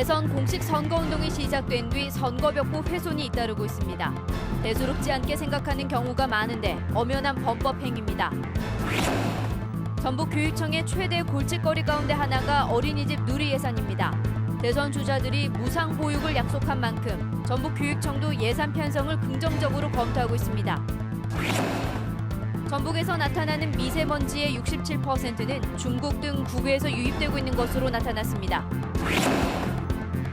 대선 공식 선거운동이 시작된 뒤 선거벽보 훼손이 잇따르고 있습니다. 대수롭지 않게 생각하는 경우가 많은데 엄연한 범법 행위입니다. 전북교육청의 최대 골칫거리 가운데 하나가 어린이집 누리 예산입니다. 대선 주자들이 무상 보육을 약속한 만큼 전북교육청도 예산 편성을 긍정적으로 검토하고 있습니다. 전북에서 나타나는 미세먼지의 67%는 중국 등 국외에서 유입되고 있는 것으로 나타났습니다.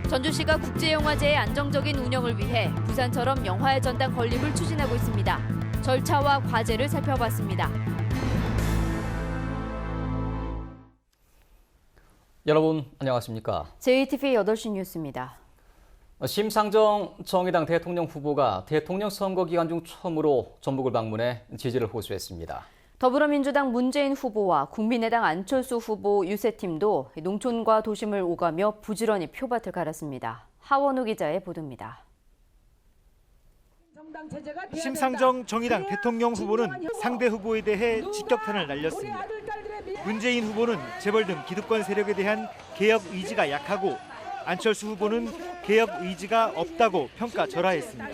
전주시가 국제영화제의 안정적인 운영을 위해 부산처럼 영화의 전당 건립을 추진하고 있습니다. 절차와 과제를 살펴봤습니다. 여러분 안녕하십니까? JTV 8시 뉴스입니다. 심상정 정의당 대통령 후보가 대통령 선거 기간 중 처음으로 전북을 방문해 지지를 호소했습니다. 더불어민주당 문재인 후보와 국민의당 안철수 후보 유세팀도 농촌과 도심을 오가며 부지런히 표밭을 갈았습니다. 하원우 기자의 보도입니다. 심상정 정의당 대통령 후보는 상대 후보에 대해 직격탄을 날렸습니다. 문재인 후보는 재벌 등 기득권 세력에 대한 개혁 의지가 약하고 안철수 후보는 개혁 의지가 없다고 평가절하했습니다.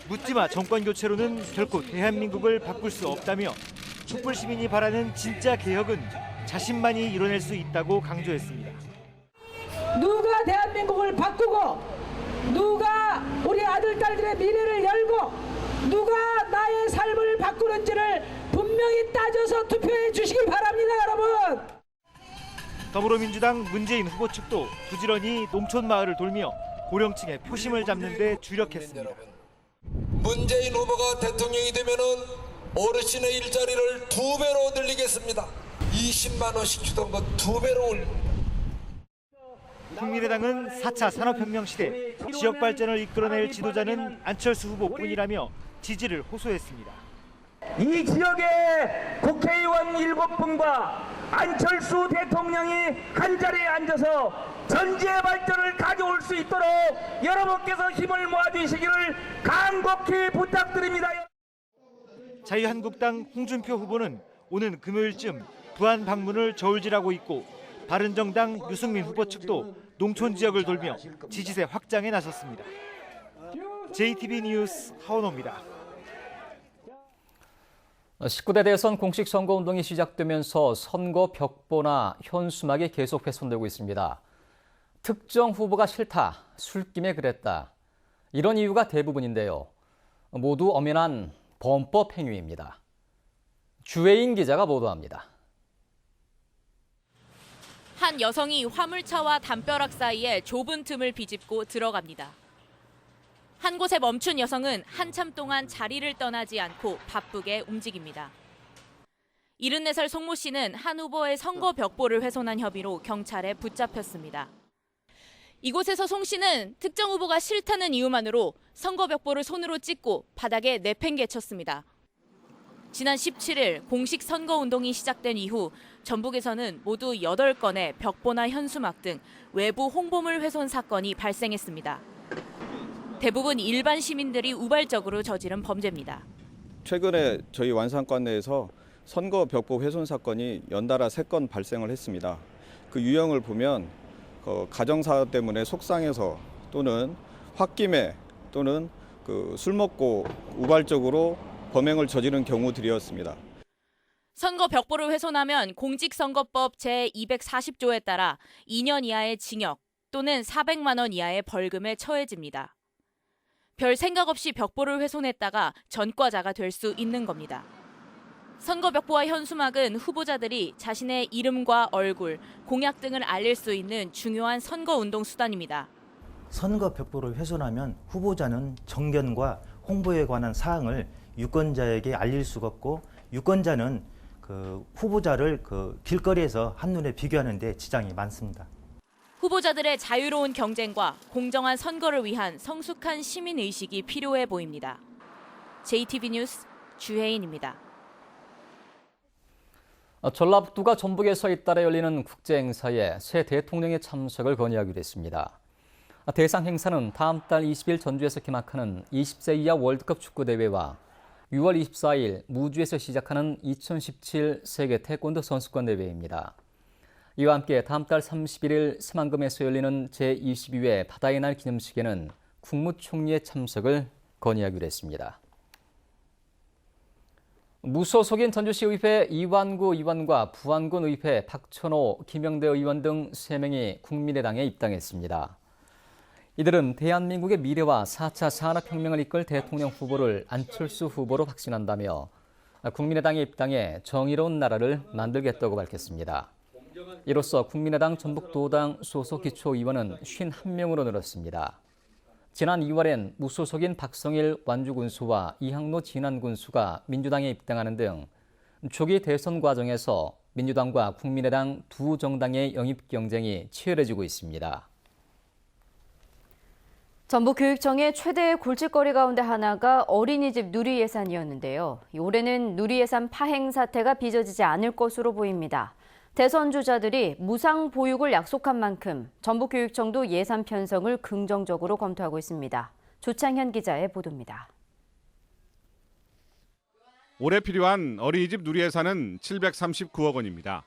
묻지마 정권 교체로는 결코 대한민국을 바꿀 수 없다며 촛불 시민이 바라는 진짜 개혁은 자신만이 이뤄낼 수 있다고 강조했습니다. 누가 대한민국을 바꾸고 누가 우리 아들 딸들의 미래를 열고 누가 나의 삶을 바꾸는지를 분명히 따져서 투표해 주시기 바랍니다, 여러분. 더불어민주당 문재인 후보 측도 부지런히 농촌 마을을 돌며 고령층의 표심을 잡는 데 주력했습니다. 문재인 후보가 대통령이 되면은 어르신의 일자리를 2배로 늘리겠습니다. 20만 원씩 주던 거 2배로 올립니다. 국민의당은 4차 산업혁명 시대 지역 발전을 이끌어낼 지도자는 안철수 후보뿐이라며 지지를 호소했습니다. 이 지역의 국회의원 7분과 안철수 대통령이 한자리에 앉아서 전지의 발전을 가져올 수 있도록 여러분께서 힘을 모아주시기를 간곡히 부탁드립니다. 자유한국당 홍준표 후보는 오는 금요일쯤 부안 방문을 저울질하고 있고 바른정당 유승민 후보 측도 농촌 지역을 돌며 지지세 확장에 나섰습니다. JTB 뉴스 하원호입니다. 19대 대선 공식 선거운동이 시작되면서 선거 벽보나 현수막이 계속 훼손되고 있습니다. 특정 후보가 싫다, 술김에 그랬다. 이런 이유가 대부분인데요. 모두 엄연한 범법 행위입니다. 주혜인 기자가 보도합니다. 한 여성이 화물차와 담벼락 사이에 좁은 틈을 비집고 들어갑니다. 한 곳에 멈춘 여성은 한참 동안 자리를 떠나지 않고 바쁘게 움직입니다. 74살 송모 씨는 한 후보의 선거 벽보를 훼손한 혐의로 경찰에 붙잡혔습니다. 이곳에서 송 씨는 특정 후보가 싫다는 이유만으로 선거 벽보를 손으로 찢고 바닥에 내팽개쳤습니다. 지난 17일 공식 선거운동이 시작된 이후 전북에서는 모두 8건의 벽보나 현수막 등 외부 홍보물 훼손 사건이 발생했습니다. 대부분 일반 시민들이 우발적으로 저지른 범죄입니다. 최근에 저희 완산관 내에서 선거 벽보 훼손 사건이 연달아 3건 발생을 했습니다. 그 유형을 보면 가정사 때문에 속상해서 또는 홧김에 또는 술 먹고 우발적으로 범행을 저지른 경우들이었습니다. 선거 벽보를 훼손하면 공직선거법 제240조에 따라 2년 이하의 징역 또는 400만 원 이하의 벌금에 처해집니다. 별 생각 없이 벽보를 훼손했다가 전과자가 될 수 있는 겁니다. 선거 벽보와 현수막은 후보자들이 자신의 이름과 얼굴, 공약 등을 알릴 수 있는 중요한 선거운동 수단입니다. 선거 벽보를 훼손하면 후보자는 정견과 홍보에 관한 사항을 유권자에게 알릴 수가 없고 유권자는 후보자를 길거리에서 한눈에 비교하는 데 지장이 많습니다. 후보자들의 자유로운 경쟁과 공정한 선거를 위한 성숙한 시민의식이 필요해 보입니다. JTB 뉴스 주혜인입니다. 전라북도가 전북에서 잇따라 열리는 국제행사에 새 대통령의 참석을 건의하기로 했습니다. 대상 행사는 다음 달 20일 전주에서 개막하는 20세 이하 월드컵 축구대회와 6월 24일 무주에서 시작하는 2017 세계 태권도 선수권 대회입니다. 이와 함께 다음 달 31일 새만금에서 열리는 제22회 바다의 날 기념식에는 국무총리의 참석을 건의하기로 했습니다. 무소속인 전주시의회 이완구 의원과 부안군 의회 박천호, 김영대 의원 등 3명이 국민의당에 입당했습니다. 이들은 대한민국의 미래와 4차 산업혁명을 이끌 대통령 후보를 안철수 후보로 확신한다며 국민의당에 입당해 정의로운 나라를 만들겠다고 밝혔습니다. 이로써 국민의당 전북도당 소속 기초의원은 51명으로 늘었습니다. 지난 2월엔 무소속인 박성일 완주군수와 이항로 진안군수가 민주당에 입당하는 등 초기 대선 과정에서 민주당과 국민의당 두 정당의 영입 경쟁이 치열해지고 있습니다. 전북교육청의 최대의 골칫거리 가운데 하나가 어린이집 누리 예산이었는데요. 올해는 누리 예산 파행 사태가 빚어지지 않을 것으로 보입니다. 대선 주자들이 무상 보육을 약속한 만큼 전북교육청도 예산 편성을 긍정적으로 검토하고 있습니다. 조창현 기자의 보도입니다. 올해 필요한 어린이집 누리 예산은 739억 원입니다.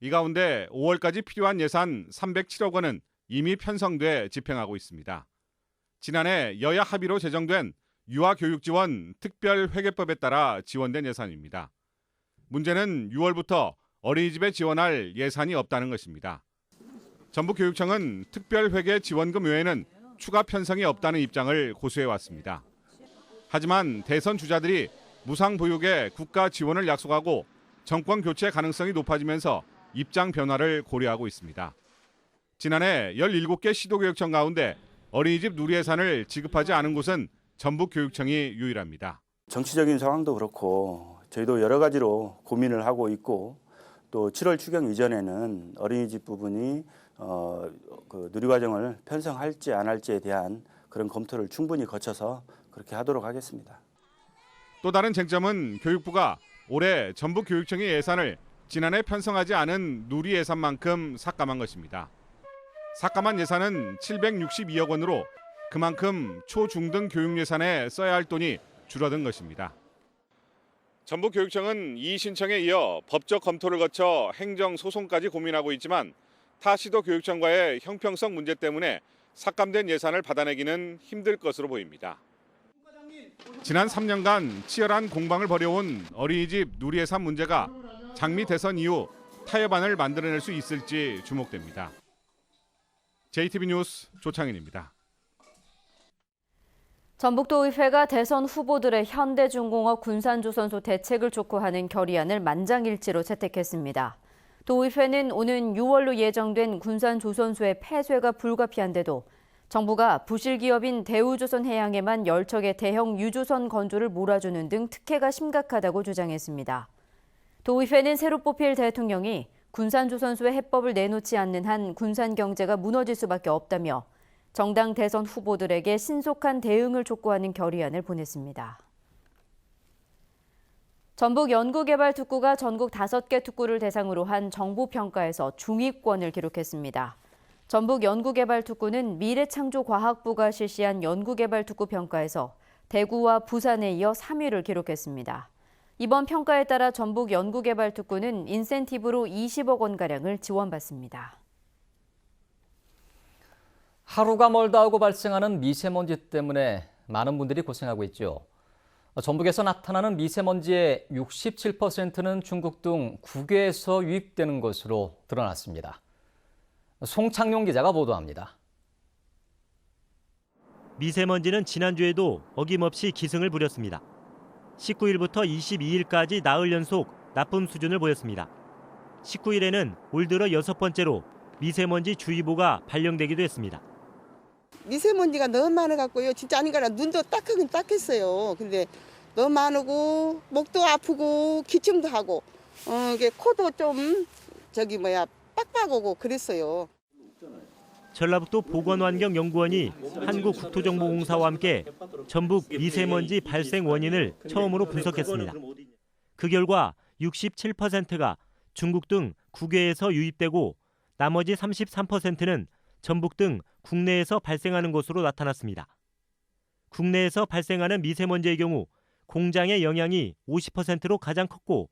이 가운데 5월까지 필요한 예산 307억 원은 이미 편성돼 집행하고 있습니다. 지난해 여야 합의로 제정된 유아교육지원 특별회계법에 따라 지원된 예산입니다. 문제는 6월부터 어린이집에 지원할 예산이 없다는 것입니다. 전북교육청은 특별회계 지원금 외에는 추가 편성이 없다는 입장을 고수해왔습니다. 하지만 대선 주자들이 무상보육에 국가 지원을 약속하고 정권 교체 가능성이 높아지면서 입장 변화를 고려하고 있습니다. 지난해 17개 시도교육청 가운데 어린이집 누리 예산을 지급하지 않은 곳은 전북교육청이 유일합니다. 정치적인 상황도 그렇고 저희도 여러 가지로 고민을 하고 있고 또 7월 추경 이전에는 어린이집 부분이 그 누리과정을 편성할지 안 할지에 대한 그런 검토를 충분히 거쳐서 그렇게 하도록 하겠습니다. 또 다른 쟁점은 교육부가 올해 전북교육청의 예산을 지난해 편성하지 않은 누리 예산만큼 삭감한 것입니다. 삭감한 예산은 762억 원으로 그만큼 초중등 교육 예산에 써야 할 돈이 줄어든 것입니다. 전북교육청은 이 신청에 이어 법적 검토를 거쳐 행정소송까지 고민하고 있지만 타 시도 교육청과의 형평성 문제 때문에 삭감된 예산을 받아내기는 힘들 것으로 보입니다. 지난 3년간 치열한 공방을 벌여온 어린이집 누리 예산 문제가 장미 대선 이후 타협안을 만들어낼 수 있을지 주목됩니다. JTB 뉴스 조창현입니다. 전북도의회가 대선 후보들의 현대중공업 군산조선소 대책을 촉구하는 결의안을 만장일치로 채택했습니다. 도의회는 오는 6월로 예정된 군산조선소의 폐쇄가 불가피한데도 정부가 부실기업인 대우조선해양에만 10척의 대형 유조선 건조를 몰아주는 등 특혜가 심각하다고 주장했습니다. 도의회는 새로 뽑힐 대통령이 군산조선소의 해법을 내놓지 않는 한 군산 경제가 무너질 수밖에 없다며 정당 대선 후보들에게 신속한 대응을 촉구하는 결의안을 보냈습니다. 전북연구개발특구가 전국 5개 특구를 대상으로 한 정보평가에서 중위권을 기록했습니다. 전북연구개발특구는 미래창조과학부가 실시한 연구개발특구 평가에서 대구와 부산에 이어 3위를 기록했습니다. 이번 평가에 따라 전북연구개발특구는 인센티브로 20억 원가량을 지원받습니다. 하루가 멀다 하고 발생하는 미세먼지 때문에 많은 분들이 고생하고 있죠. 전북에서 나타나는 미세먼지의 67%는 중국 등 국외에서 유입되는 것으로 드러났습니다. 송창용 기자가 보도합니다. 미세먼지는 지난주에도 어김없이 기승을 부렸습니다. 19일부터 22일까지 나흘 연속 나쁨 수준을 보였습니다. 19일에는 올 들어 6번째로 미세먼지 주의보가 발령되기도 했습니다. 미세먼지가 너무 많아갖고요. 진짜 아닌가라 눈도 딱하긴 딱했어요. 근데 너무 많고 목도 아프고 기침도 하고 이게 코도 좀 빡빡하고 그랬어요. 전라북도 보건환경연구원이 한국국토정보공사와 함께 전북 미세먼지 발생 원인을 처음으로 분석했습니다. 그 결과 67%가 중국 등 국외에서 유입되고 나머지 33%는 전북 등 국내에서 발생하는 것으로 나타났습니다. 국내에서 발생하는 미세먼지의 경우 공장의 영향이 50%로 가장 컸고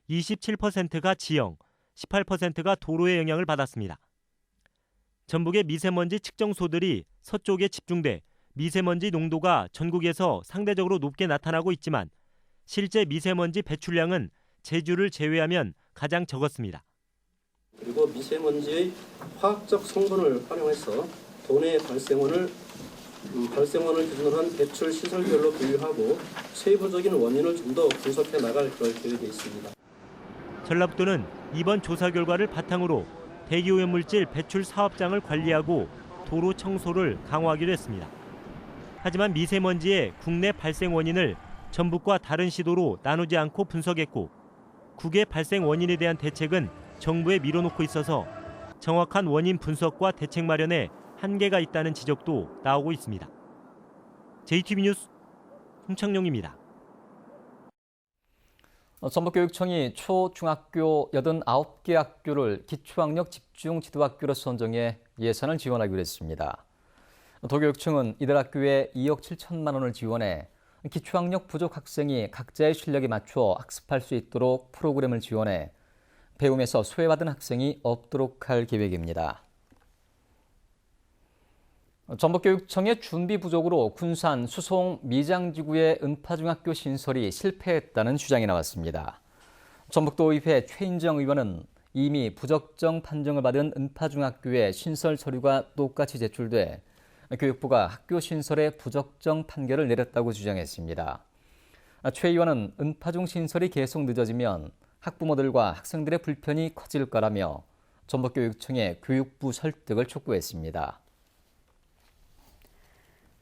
27%가 지형, 18%가 도로의 영향을 받았습니다. 전북의 미세먼지 측정소들이 서쪽에 집중돼 미세먼지 농도가 전국에서 상대적으로 높게 나타나고 있지만 실제 미세먼지 배출량은 제주를 제외하면 가장 적었습니다. 그리고 미세먼지의 화학적 성분을 활용해서 도내 발생원을 기준으로 한 배출 시설별로 분류하고 세부적인 원인을 좀 더 분석해 나갈 그럴 계획이 있습니다. 전라북도는 이번 조사 결과를 바탕으로 대기오염물질 배출 사업장을 관리하고 도로 청소를 강화하기로 했습니다. 하지만 미세먼지의 국내 발생 원인을 전북과 다른 시도로 나누지 않고 분석했고 국외 발생 원인에 대한 대책은 정부에 밀어놓고 있어서 정확한 원인 분석과 대책 마련에 한계가 있다는 지적도 나오고 있습니다. JTB 뉴스 홍창용입니다. 전북교육청이 초, 중학교 89개 학교를 기초학력 집중 지도학교로 선정해 예산을 지원하기로 했습니다. 도교육청은 이들 학교에 2억 7천만 원을 지원해 기초학력 부족 학생이 각자의 실력에 맞춰 학습할 수 있도록 프로그램을 지원해 배움에서 소외받은 학생이 없도록 할 계획입니다. 전북교육청의 준비 부족으로 군산 수송 미장지구의 은파중학교 신설이 실패했다는 주장이 나왔습니다. 전북도의회 최인정 의원은 이미 부적정 판정을 받은 은파중학교의 신설 서류가 똑같이 제출돼 교육부가 학교 신설에 부적정 판결을 내렸다고 주장했습니다. 최 의원은 은파중 신설이 계속 늦어지면 학부모들과 학생들의 불편이 커질 거라며 전북교육청의 교육부 설득을 촉구했습니다.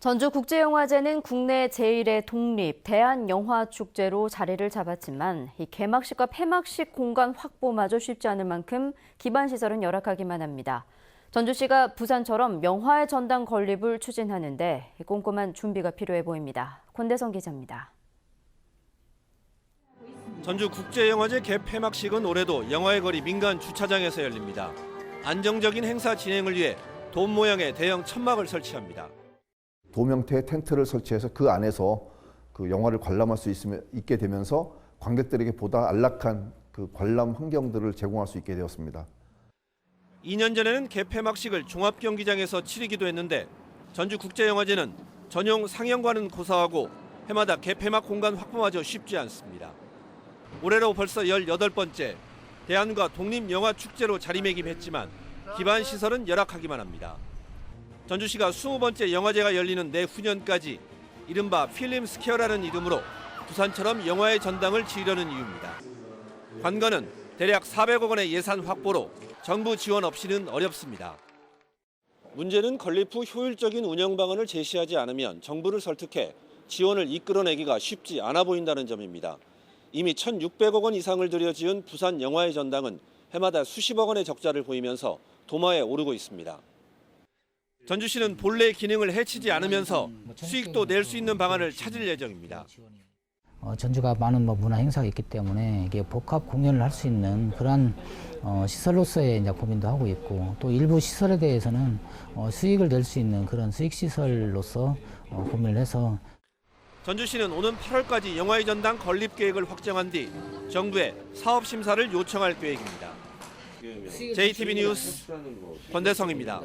전주국제영화제는 국내 제1의 독립 대한영화축제로 자리를 잡았지만 이 개막식과 폐막식 공간 확보마저 쉽지 않을 만큼 기반시설은 열악하기만 합니다. 전주시가 부산처럼 영화의 전당 건립을 추진하는데 꼼꼼한 준비가 필요해 보입니다. 권대성 기자입니다. 전주국제영화제 개폐막식은 올해도 영화의 거리 민간 주차장에서 열립니다. 안정적인 행사 진행을 위해 돔 모양의 대형 천막을 설치합니다. 돔 형태의 텐트를 설치해서 그 안에서 그 영화를 관람할 수 있게 되면서 관객들에게 보다 안락한 그 관람 환경들을 제공할 수 있게 되었습니다. 2년 전에는 개폐막식을 종합경기장에서 치르기도 했는데 전주국제영화제는 전용 상영관은 고사하고 해마다 개폐막 공간 확보마저 쉽지 않습니다. 올해로 벌써 18번째 대한과 독립영화축제로 자리매김했지만 기반 시설은 열악하기만 합니다. 전주시가 20번째 영화제가 열리는 내후년까지 이른바 필름 스퀘어라는 이름으로 부산처럼 영화의 전당을 지으려는 이유입니다. 관건은 대략 400억 원의 예산 확보로 정부 지원 없이는 어렵습니다. 문제는 건립 후 효율적인 운영 방안을 제시하지 않으면 정부를 설득해 지원을 이끌어내기가 쉽지 않아 보인다는 점입니다. 이미 1,600억 원 이상을 들여 지은 부산 영화의 전당은 해마다 수십억 원의 적자를 보이면서 도마에 오르고 있습니다. 전주시는 본래 기능을 해치지 않으면서 수익도 낼 수 있는 방안을 찾을 예정입니다. 전주가 많은 문화 행사가 있기 때문에 이게 복합 공연을 할 수 있는 그런 시설로서의 이제 고민도 하고 있고 또 일부 시설에 대해서는 수익을 낼 수 있는 그런 수익 시설로서 고민을 해서 전주시는 오는 8월까지 영화의 전당 건립 계획을 확정한 뒤 정부에 사업 심사를 요청할 계획입니다. JTB 뉴스 권대성입니다.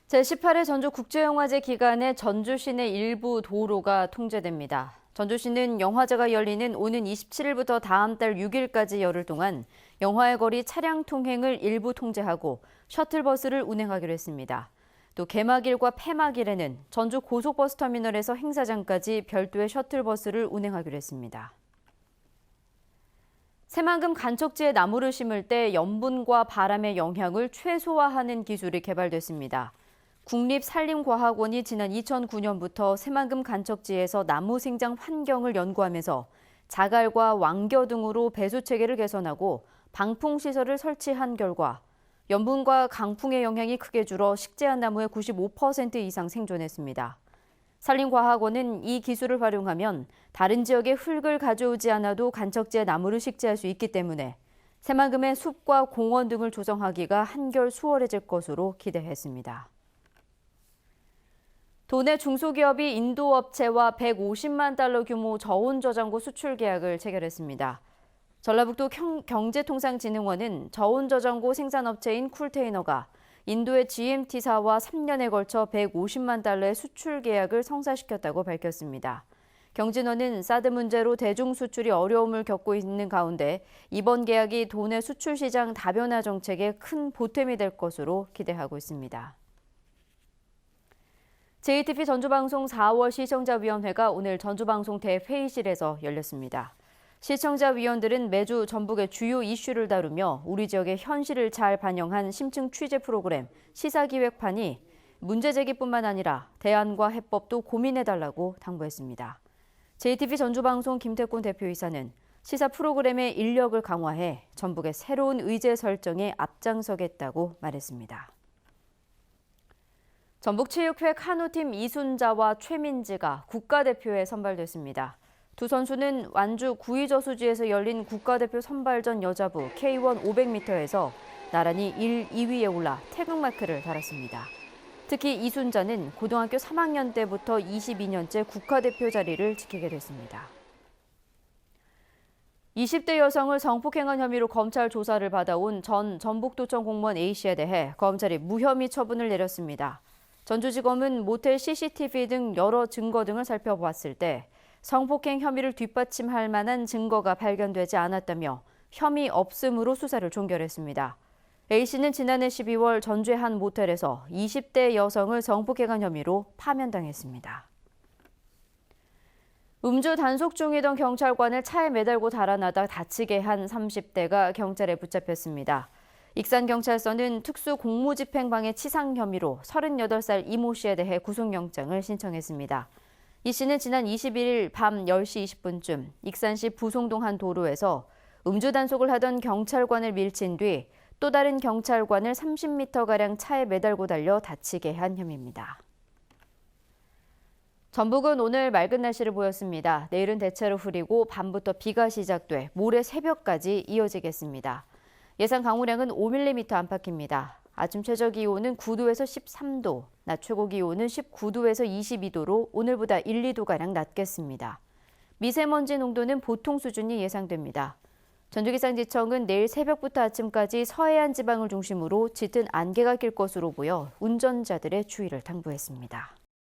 제18회 전주국제영화제 기간에 전주시 내 일부 도로가 통제됩니다. 전주시는 영화제가 열리는 오는 27일부터 다음 달 6일까지 열흘 동안 영화의 거리 차량 통행을 일부 통제하고 셔틀버스를 운행하기로 했습니다. 또 개막일과 폐막일에는 전주 고속버스터미널에서 행사장까지 별도의 셔틀버스를 운행하기로 했습니다. 새만금 간척지에 나무를 심을 때 염분과 바람의 영향을 최소화하는 기술이 개발됐습니다. 국립산림과학원이 지난 2009년부터 새만금 간척지에서 나무 생장 환경을 연구하면서 자갈과 왕겨 등으로 배수 체계를 개선하고 방풍 시설을 설치한 결과 염분과 강풍의 영향이 크게 줄어 식재한 나무의 95% 이상 생존했습니다. 산림과학원은 이 기술을 활용하면 다른 지역의 흙을 가져오지 않아도 간척지에 나무를 식재할 수 있기 때문에 새만금의 숲과 공원 등을 조성하기가 한결 수월해질 것으로 기대했습니다. 도내 중소기업이 인도 업체와 $150만 규모 저온 저장고 수출 계약을 체결했습니다. 전라북도 경제통상진흥원은 저온저장고 생산업체인 쿨테이너가 인도의 GMT사와 3년에 걸쳐 150만 달러의 수출 계약을 성사시켰다고 밝혔습니다. 경진원은 사드 문제로 대중 수출이 어려움을 겪고 있는 가운데 이번 계약이 도내 수출 시장 다변화 정책에 큰 보탬이 될 것으로 기대하고 있습니다. JTBC 전주방송 4월 시청자위원회가 오늘 전주방송 대회의실에서 열렸습니다. 시청자위원들은 매주 전북의 주요 이슈를 다루며 우리 지역의 현실을 잘 반영한 심층 취재 프로그램 시사기획판이 문제 제기뿐만 아니라 대안과 해법도 고민해달라고 당부했습니다. JTBC 전주방송 김태곤 대표이사는 시사 프로그램의 인력을 강화해 전북의 새로운 의제 설정에 앞장서겠다고 말했습니다. 전북체육회 카누팀 이순자와 최민지가 국가대표에 선발됐습니다. 두 선수는 완주 구의저수지에서 열린 국가대표 선발전 여자부 K1 500m에서 나란히 1, 2위에 올라 태극마크를 달았습니다. 특히 이순자는 고등학교 3학년 때부터 22년째 국가대표 자리를 지키게 됐습니다. 20대 여성을 성폭행한 혐의로 검찰 조사를 받아온 전 전북도청 공무원 A씨에 대해 검찰이 무혐의 처분을 내렸습니다. 전주지검은 모텔 CCTV 등 여러 증거 등을 살펴보았을 때 성폭행 혐의를 뒷받침할 만한 증거가 발견되지 않았다며 혐의 없음으로 수사를 종결했습니다. A씨는 지난해 12월 전주의 한 모텔에서 20대 여성을 성폭행한 혐의로 파면당했습니다. 음주 단속 중이던 경찰관을 차에 매달고 달아나다 다치게 한 30대가 경찰에 붙잡혔습니다. 익산경찰서는 특수 공무집행방해 치상 혐의로 38살 이모 씨에 대해 구속영장을 신청했습니다. 이 씨는 지난 21일 밤 10시 20분쯤 익산시 부송동 한 도로에서 음주 단속을 하던 경찰관을 밀친 뒤 또 다른 경찰관을 30m가량 차에 매달고 달려 다치게 한 혐의입니다. 전북은 오늘 맑은 날씨를 보였습니다. 내일은 대체로 흐리고 밤부터 비가 시작돼 모레 새벽까지 이어지겠습니다. 예상 강우량은 5mm 안팎입니다. 아침 최저 기온은 9도에서 13도, 낮 최고 기온은 19도에서 22도로 오늘보다 1, 2도가량 낮겠습니다. 미세먼지 농도는 보통 수준이 예상됩니다. 전주기상지청은 내일 새벽부터 아침까지 서해안 지방을 중심으로 짙은 안개가 낄 것으로 보여 운전자들의 주의를 당부했습니다.